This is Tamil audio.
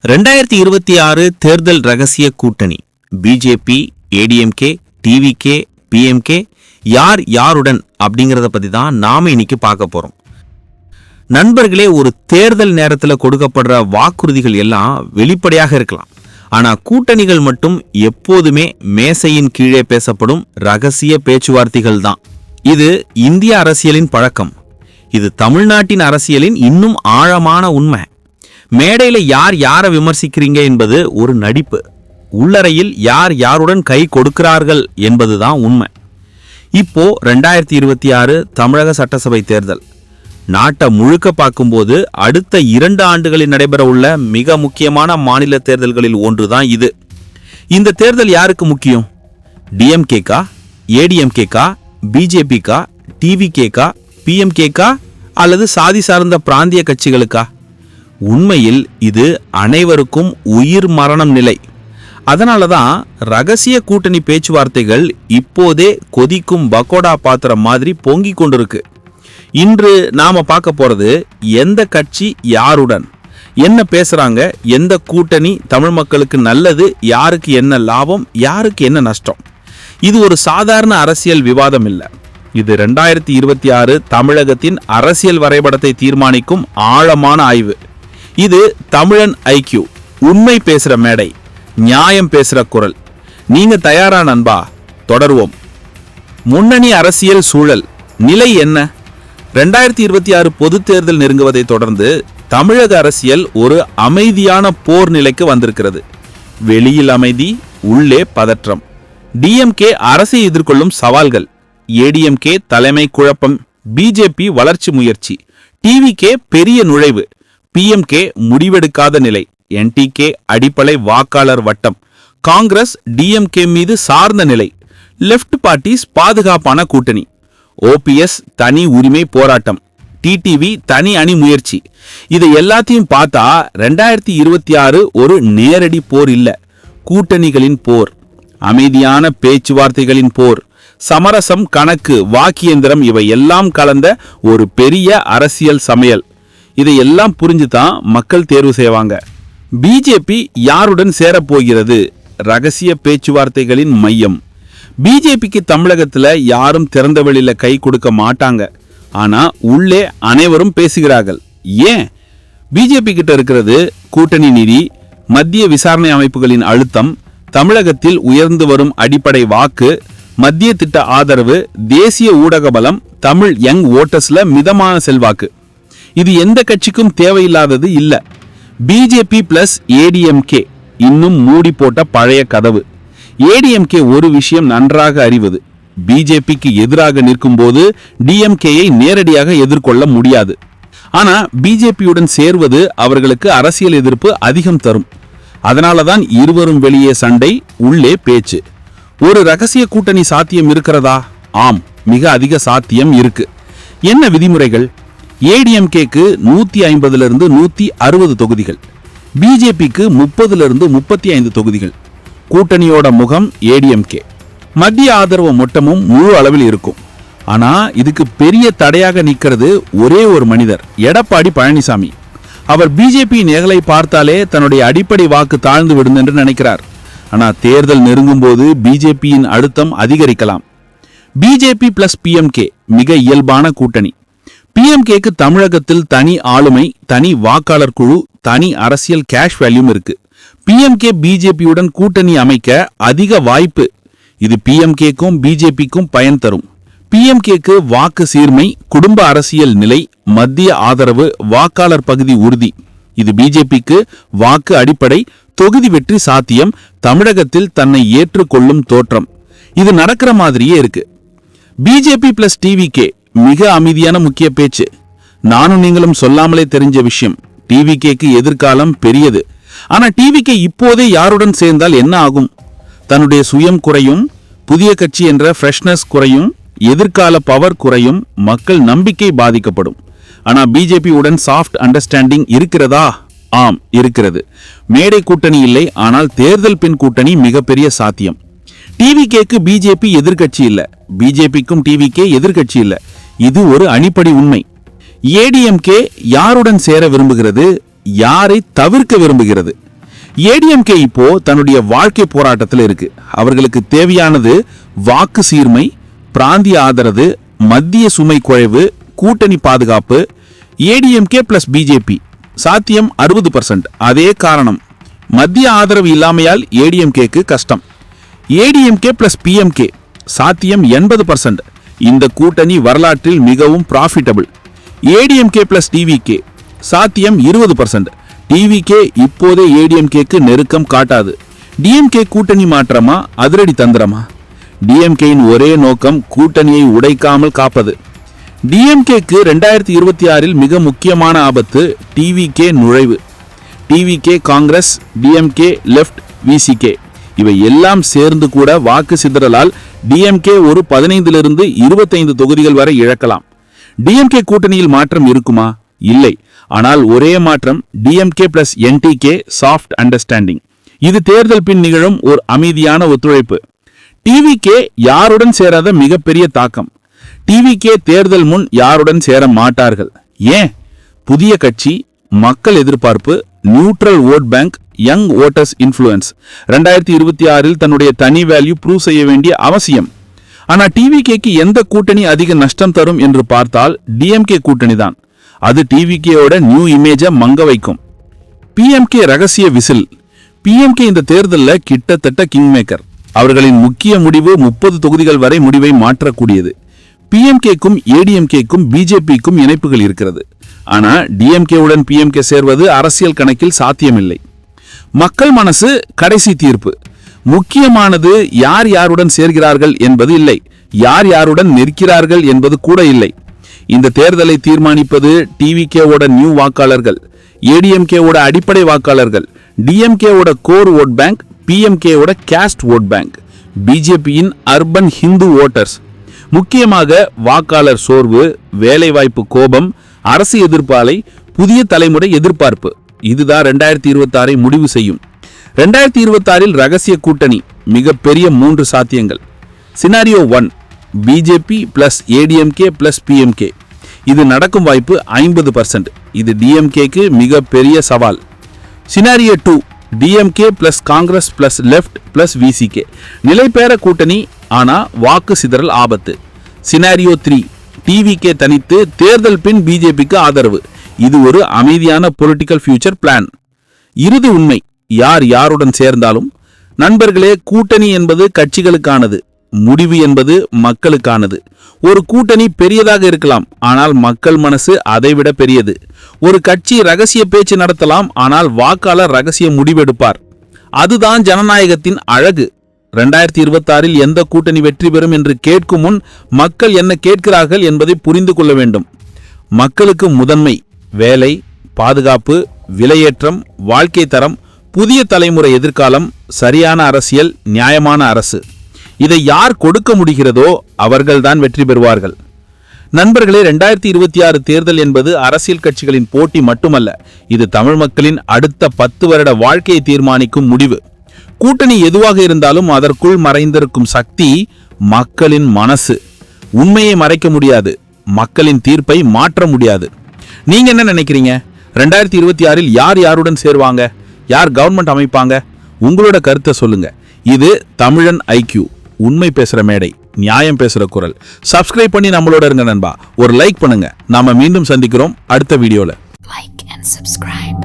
2026 தேர்தல் ரகசிய கூட்டணி பிஜேபி, ஏடிஎம்கே, டிவிகே, பிஎம்கே யார் யாருடன் அப்படிங்கறத பத்தி தான் நாம இன்னைக்கு பார்க்க போறோம். நண்பர்களே, ஒரு தேர்தல் நேரத்தில் கொடுக்கப்படுற வாக்குறுதிகள் எல்லாம் வெளிப்படையாக இருக்கலாம். ஆனா கூட்டணிகள் மட்டும் எப்போதுமே மேசையின் கீழே பேசப்படும் ரகசிய பேச்சுவார்த்தைகள் தான். இது இந்திய அரசியலின் பழக்கம். இது தமிழ்நாட்டின் அரசியலின் இன்னும் ஆழமான உண்மை. மேடையில யார் யாரை விமர்சிக்கிறீங்க என்பது ஒரு நடிப்பு. உள்ளறையில் யார் யாருடன் கை கொடுக்கிறார்கள் என்பதுதான் உண்மை. இப்போ 2026 தமிழக சட்டசபை தேர்தல். நாட்டை முழுக்க பார்க்கும்போது அடுத்த 2 ஆண்டுகளில் நடைபெற உள்ள மிக முக்கியமான மாநில தேர்தல்களில் ஒன்றுதான் இது. இந்த தேர்தல் யாருக்கு முக்கியம்? டிஎம்கேக்கா, ஏடிஎம்கேக்கா, பிஜேபிக்கா, டிவிகேக்கா, பிஎம்கேக்கா அல்லது சாதி சார்ந்த பிராந்திய கட்சிகளுக்கா? உண்மையில் இது அனைவருக்கும் உயிர் மரணம் நிலை. அதனாலதான் ரகசிய கூட்டணி பேச்சுவார்த்தைகள் இப்போதே கொதிக்கும் பக்கோடா பாத்திரம் மாதிரி பொங்கி கொண்டிருக்கு. இன்று நாம பார்க்க போறது எந்த கட்சி யாருடன் என்ன பேசுறாங்க, எந்த கூட்டணி தமிழ் மக்களுக்கு நல்லது, யாருக்கு என்ன லாபம், யாருக்கு என்ன நஷ்டம். இது ஒரு சாதாரண அரசியல் விவாதம் இல்லை. இது 2026 தமிழகத்தின் அரசியல் வரைபடத்தை தீர்மானிக்கும் ஆழமான ஆய்வு. இது தமிழன் ஐக்கியூ, உண்மை பேசுற மேடை, நியாயம் பேசுற குரல். நீங்க தயாரா நண்பா? தொடருவோம். முன்னணி அரசியல் சூழல் நிலை என்ன? 2026 பொது தேர்தல் நெருங்குவதை தொடர்ந்து தமிழக அரசியல் ஒரு அமைதியான போர் நிலைக்கு வந்திருக்கிறது. வெளியில் அமைதி, உள்ளே பதற்றம். டிஎம்கே அரசை எதிர்கொள்ளும் சவால்கள், ஏடிஎம்கே தலைமை குழப்பம், பிஜேபி வளர்ச்சி முயற்சி, டிவிகே பெரிய நுழைவு, பிஎம்கே முடிவெடுக்காத நிலை, என்டிகே அடிப்படை வாக்காளர் வட்டம், காங்கிரஸ் டிஎம்கே மீது சார்ந்த நிலை, லெப்ட் பார்ட்டிஸ் பாதுகாப்பான கூட்டணி, ஓபிஎஸ் தனி உரிமை போராட்டம், டிடிவி தனி அணி முயற்சி. இதை எல்லாத்தையும் பார்த்தா 2026 ஒரு நேரடி போர் இல்ல, கூட்டணிகளின் போர், அமைதியான பேச்சுவார்த்தைகளின் போர், சமரசம், கணக்கு, வாக்கியந்திரம் இவை எல்லாம் கலந்த ஒரு பெரிய அரசியல் சமையல். இதையெல்லாம் புரிஞ்சுதான் மக்கள் தேர்வு செய்வாங்க. பிஜேபி யாருடன் சேரப்போகிறது? ரகசிய பேச்சுவார்த்தைகளின் மையம். பிஜேபிக்கு தமிழகத்துல யாரும் திறந்த வெளியில கை கொடுக்க மாட்டாங்க. ஆனா உள்ளே அனைவரும் பேசுகிறார்கள். ஏன்? பிஜேபி கிட்ட இருக்கிறது கூட்டணி நிதி, மத்திய விசாரணை அமைப்புகளின் அழுத்தம், தமிழகத்தில் உயர்ந்து வரும் அடிப்படை வாக்கு, மத்திய திட்ட ஆதரவு, தேசிய ஊடக பலம், தமிழ் யங் ஓட்டர்ஸ்ல மிதமான செல்வாக்கு. இது எந்த கட்சிக்கும் தேவையில்லாதது இல்ல. பிஜேபி பிளஸ் ஏடிஎம்கே இன்னும் மூடி போட்ட பழைய கதவு. ஏடிஎம்கே ஒரு விஷயம் நன்றாக அறிவது, பிஜேபிக்கு எதிராக நிற்கும் போது டிஎம்கேயை நேரடியாக எதிர்கொள்ள முடியாது. ஆனா பிஜேபியுடன் சேர்வது அவர்களுக்கு அரசியல் எதிர்ப்பு அதிகம் தரும். அதனாலதான் இருவரும் வெளியே சண்டை, உள்ளே பேச்சு. ஒரு ரகசிய கூட்டணி சாத்தியம் இருக்கிறதா? ஆம், மிக அதிக சாத்தியம் இருக்கு. என்ன விதிமுறைகள்? ஏடிஎம்கேக்கு 150 160 தொகுதிகள், பிஜேபிக்கு 30 35 தொகுதிகள். கூட்டணியோட முகம் ஏடிஎம்கே. மத்திய ஆதரவு மொத்தமும் முழு அளவில் இருக்கும். ஆனா இதுக்கு பெரிய தடையாக நிற்கிறது ஒரே ஒரு மனிதர், எடப்பாடி பழனிசாமி. அவர் பிஜேபி நிகழை பார்த்தாலே தன்னுடைய அடிப்படை வாக்கு தாழ்ந்து விடும் என்று நினைக்கிறார். ஆனா தேர்தல் நெருங்கும் போது பிஜேபியின் அழுத்தம் அதிகரிக்கலாம். பிஜேபி பிளஸ் பிஎம்கே மிக இயல்பான கூட்டணி. பிஎம்கேக்கு தமிழகத்தில் தனி ஆளுமை, தனி வாக்காளர் குழு, தனி அரசியல் கேஷ் வேல்யூம் இருக்கு. பிஎம்கே பிஜேபியுடன் கூட்டணி அமைக்க அதிக வாய்ப்பு. இது பிஎம்கேக்கும் பிஜேபிக்கும் பயன் தரும். பிஎம்கேக்கு வாக்கு சீர்மை, குடும்ப அரசியல் நிலை, மத்திய ஆதரவு, வாக்காளர் பகுதி உறுதி. இது பிஜேபிக்கு வாக்கு அடிப்படை, தொகுதி வெற்றி சாத்தியம், தமிழகத்தில் தன்னை ஏற்றுக்கொள்ளும் தோற்றம். இது நடக்கிற மாதிரியே இருக்கு. பிஜேபி பிளஸ் டிவிகே மிக அமைதியான முக்கிய பேச்சு. நானும் நீங்களும் சொல்லாமலே தெரிஞ்ச விஷயம், டிவிகேக்கு எதிர்காலம் பெரியது. ஆனா டிவிகே இப்போதே யாருடன் சேர்ந்தால் என்ன ஆகும்? தன்னுடைய சுயம் குறையும், புதிய கட்சி என்ற ஃப்ரெஷ்னஸ் குறையும், எதிர்கால பவர் குறையும், மக்கள் நம்பிக்கை பாதிக்கப்படும். ஆனா பிஜேபி உடன் சாஃப்ட் அண்டர்ஸ்டாண்டிங் இருக்கிறதா? ஆம், இருக்கிறது. மேடை கூட்டணி இல்லை, ஆனால் தேர்தல் பின் கூட்டணி மிகப்பெரிய சாத்தியம். டிவிகேக்கு பிஜேபி எதிர்கட்சி இல்ல, பிஜேபிக்கும் டிவிகே எதிர்கட்சி இல்ல. இது ஒரு அடிப்படை உண்மை. ஏடிஎம்கே யாருடன் சேர விரும்புகிறது, யாரை தவிர்க்க விரும்புகிறது? ஏடிஎம்கே இப்போ தன்னுடைய வாழ்க்கை போராட்டத்தில் இருக்கு. அவர்களுக்கு தேவையானது வாக்கு சீர்மை, பிராந்திய ஆதரவு, மத்திய சுமை குறைவு, கூட்டணி பாதுகாப்பு. ஏடிஎம்கே பிளஸ் பிஜேபி சாத்தியம் 60%. அதே காரணம், மத்திய ஆதரவு இல்லாமையால் ஏடிஎம்கேக்கு கஷ்டம். ஏடிஎம்கே பிளஸ் பிஎம்கே சாத்தியம் 80%. இந்த கூட்டணி வரலாற்றில் மிகவும் ப்ராஃபிட்டபிள். ஏடிஎம்கே பிளஸ் டிவிகே சாத்தியம் 20%. டிவிகே இப்போதே ஏடிஎம்கேக்கு நெருக்கம் காட்டாது. டிஎம்கே கூட்டணி மாற்றமா, அதிரடி தந்திரமா? டிஎம்கேயின் ஒரே நோக்கம் கூட்டணியை உடைக்காமல் காப்பது. டிஎம்கேக்கு 2026 மிக முக்கியமான ஆபத்து டிவிகே நுழைவு. TVK Congress, DMK left, VCK இவை எல்லாம் சேர்ந்து கூட வாக்கு சிதறலால் டிஎம்கே ஒரு 15 to 25 தொகுதிகள் வரை இழக்கலாம். டிஎம்கே கூட்டணியில் மாற்றம் இருக்குமா? இல்லை. ஆனால் ஒரே மாற்றம் DMK plus NTK soft understanding. இது தேர்தல் பின் நிகழும் ஒரு அமைதியான ஒத்துழைப்பு. டிவிகே யாருடன் சேராத மிகப்பெரிய தாக்கம். டிவிகே தேர்தல் முன் யாருடன் சேர மாட்டார்கள். ஏன்? புதிய கட்சி, மக்கள் எதிர்பார்ப்பு, neutral vote bank, young voters influence. 2026 தன்னுடைய தனி வேல்யூ ப்ரூவ் செய்ய வேண்டிய அவசியம். ஆனா டிவிகேக்கு எந்த கூட்டணி அதிக நஷ்டம் தரும் என்று பார்த்தால் டிஎம்கே கூட்டணி தான். அது டிவிகேயோட நியூ இமேஜ மங்க வைக்கும். பிஎம்கே ரகசிய விசில். பிஎம்கே இந்த தேர்தலில் கிட்டத்தட்ட கிங் மேக்கர். அவர்களின் முக்கிய முடிவு 30 தொகுதிகள் வரை முடிவை மாற்றக்கூடியது. பிஎம்கேக்கும் ஏடிஎம்கேக்கும் பிஜேபிக்கும் இணைப்புகள் இருக்கிறது. ஆனா டிஎம்கேவுடன் பிஎம்கே சேர்வது அரசியல் கணக்கில் சாத்தியமில்லை. மக்கள் மனசு கடைசி தீர்ப்பு. முக்கியமானது யார் யாருடன் சேர்கிறார்கள் என்பது இல்லை, யார் யாருடன் நிற்கிறார்கள் என்பது கூட இல்லை. இந்த தேர்தலை தீர்மானிப்பது டிவிகேவோட நியூ வாக்காளர்கள், ஏடிஎம்கேவோட அடிப்படை வாக்காளர்கள், டிஎம்கேவோட கோர் ஓட் பேங்க், பிஎம்கேவோட கேஸ்ட் ஓட் பேங்க், பிஜேபியின் அர்பன் ஹிந்து ஓட்டர்ஸ். முக்கியமாக வாக்காளர் சோர்வு, வேலைவாய்ப்பு கோபம், அரசு எதிர்ப்பாலை, புதிய தலைமுறை எதிர்பார்ப்பு. இதுதான் 2026 முடிவு செய்யும். 2026 ரகசிய கூட்டணி. மிகப்பெரிய 3 சாத்தியங்கள். Scenario 1, BJP plus ADMK plus PMK. இது நடக்கும் வாய்ப்பு 50%. இது டிஎம்கேக்கு மிக பெரிய சவால். Scenario 2, DMK plus Congress plus left plus VCK. நிலைபெற கூட்டணி, ஆனா வாக்கு சிதறல் ஆபத்து. சினாரியோ 3, டிவிகே தனித்து, தேர்தல் பின் பிஜேபிக்கு ஆதரவு. இது ஒரு அமைதியான பொலிட்டிக்கல் ஃபியூச்சர் பிளான். இறுதி உண்மை, யார் யாருடன் சேர்ந்தாலும் நண்பர்களே, கூட்டணி என்பது கட்சிகளுக்கானது, முடிவு என்பது மக்களுக்கானது. ஒரு கூட்டணி பெரியதாக இருக்கலாம், ஆனால் மக்கள் மனசு அதைவிட பெரியது. ஒரு கட்சி ரகசிய பேச்சு நடத்தலாம், ஆனால் வாக்காளர் ரகசிய முடிவெடுப்பார். அதுதான் ஜனநாயகத்தின் அழகு. 2026 எந்த கூட்டணி வெற்றி பெறும் என்று கேட்கும் முன் மக்கள் என்ன கேட்கிறார்கள் என்பதை புரிந்து கொள்ள வேண்டும். மக்களுக்கு முதன்மை வேலை, பாதுகாப்பு, விலையேற்றம், வாழ்க்கை தரம், புதிய தலைமுறை எதிர்காலம், சரியான அரசியல், நியாயமான அரசு. இதை யார் கொடுக்க முடிகிறதோ அவர்கள்தான் வெற்றி பெறுவார்கள். நண்பர்களே, 2026 தேர்தல் என்பது அரசியல் கட்சிகளின் போட்டி மட்டுமல்ல, இது தமிழ் மக்களின் அடுத்த 10 வருட வாழ்க்கையை தீர்மானிக்கும் முடிவு. கூட்டணி எதுவாக இருந்தாலும் அதற்குள் மறைந்திருக்கும் சக்தி மக்களின் மனசு. உண்மையை மறைக்க முடியாது, மக்களின் தீர்ப்பை மாற்ற முடியாது. நீங்க என்ன நினைக்கிறீங்க? 2026 யார் யாருடன் சேருவாங்க? யார் கவர்மெண்ட் அமைப்பாங்க? உங்களோட கருத்தை சொல்லுங்க. இது தமிழன் ஐக்யூ, உண்மை பேசுற மேடை, நியாயம் பேசுற குரல். சப்ஸ்கிரைப் பண்ணி நம்மளோட இருங்க நண்பா. ஒரு லைக் பண்ணுங்க. நாம மீண்டும் சந்திக்கிறோம் அடுத்த வீடியோல. Like and subscribe.